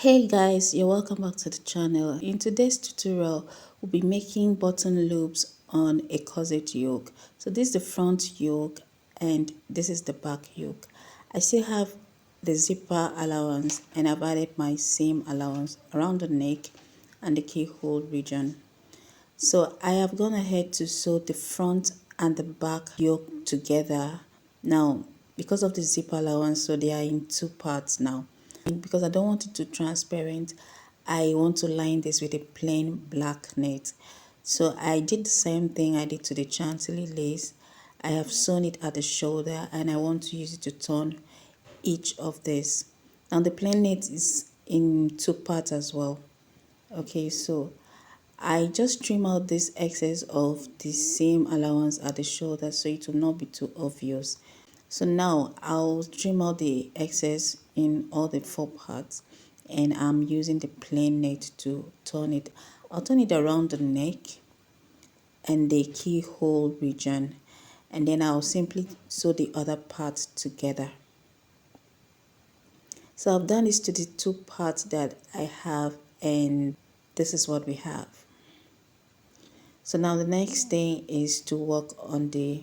Hey guys, you're welcome back to the channel. In today's tutorial, we'll be making button loops on a corset yoke. So this is the front yoke and this is the back yoke. I still have the zipper allowance and I've added my seam allowance around the neck and the keyhole region. So I have gone ahead to sew the front and the back yoke together. Now, because of the zipper allowance, so they are in two parts now. Because I don't want it to transparent, I want to line this with a plain black net. So I did the same thing I did to the chantilly lace. I have sewn it at the shoulder and I want to use it to turn each of this. Now the plain net is in two parts as well. Okay, so I just trim out this excess of the seam allowance at the shoulder so it will not be too obvious. So now I'll trim out the excess in all the four parts and I'm using the plain net to turn it. I'll turn it around the neck and the keyhole region and then I'll simply sew the other parts together. So I've done this to the two parts that I have and this is what we have. So now the next thing is to work on the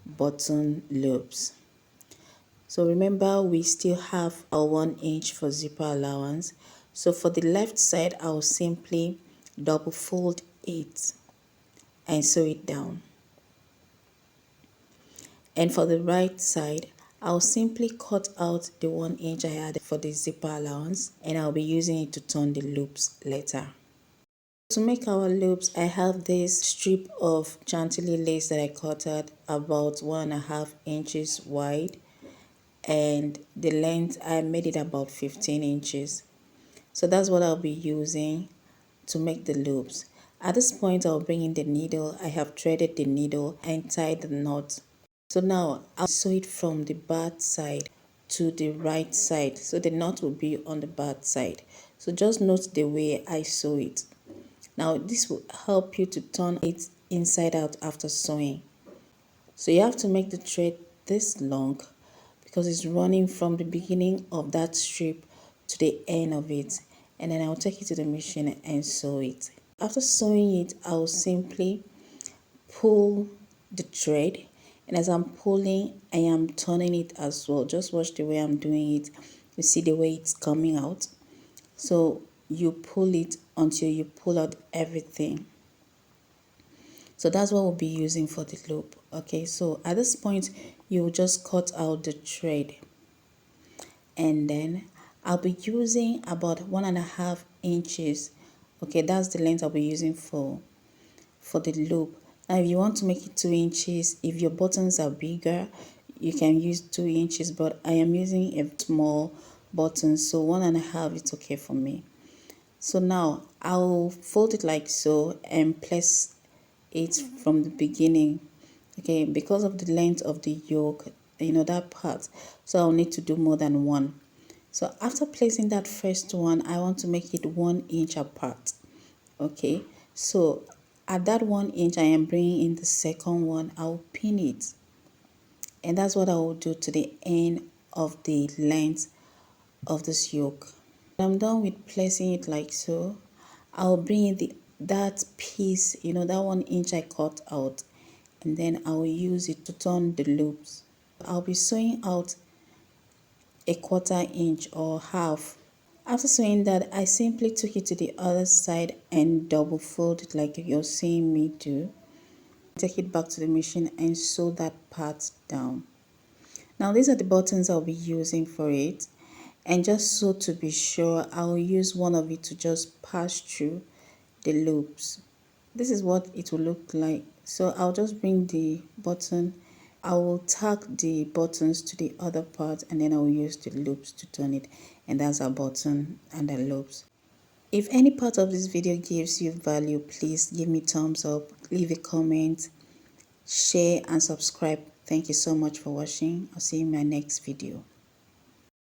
button loops. So remember we still have our 1 inch for zipper allowance. So for the left side, I'll simply double fold it and sew it down. And for the right side, I'll simply cut out the 1 inch I added for the zipper allowance and I'll be using it to turn the loops later. To make our loops, I have this strip of chantilly lace that I cut out about 1.5 inches wide and the length I made it about 15 inches. So that's what I'll be using to make the loops. At this point, I'll bring in the needle. I have threaded the needle and tied the knot. So now I'll sew it from the bad side to the right side. So the knot will be on the bad side. So just note the way I sew it. Now this will help you to turn it inside out after sewing. So you have to make the thread this long because it's running from the beginning of that strip to the end of it, and then I'll take it to the machine and sew it. After sewing it, I'll simply pull the thread, and as I'm pulling, I am turning it as well. Just watch the way I'm doing it. You see the way it's coming out. So you pull it until you pull out everything. So that's what we'll be using for the loop. Okay, so at this point you just cut out the thread and then I'll be using about 1.5 inches. Okay, that's the length I'll be using for the loop. Now if you want to make it 2 inches, if your buttons are bigger, you can use 2 inches, but I am using a small button, so 1.5 is okay for me. So now I'll fold it like so and place it from the beginning. Okay, because of the length of the yoke, that part, so I'll need to do more than one. So after placing that first one, I want to make it 1 inch apart. Okay, so at that 1 inch I am bringing in the second one. I'll pin it, and that's what I will do to the end of the length of this yoke. When I'm done with placing it like so, I'll bring in that piece, that 1 inch I cut out, and then I will use it to turn the loops. I'll be sewing out a 1/4 inch or half. After sewing that, I simply took it to the other side and double fold it like you're seeing me do. Take it back to the machine and sew that part down. Now these are the buttons I'll be using for it, and just so to be sure, I'll use one of it to just pass through the loops. This is what it will look like. So I'll just bring the button, I will tack the buttons to the other part, and then I'll use the loops to turn it, and that's our button and the loops. If any part of this video gives you value, please give me thumbs up, leave a comment, share and subscribe. Thank you so much for watching. I'll see you in my next video.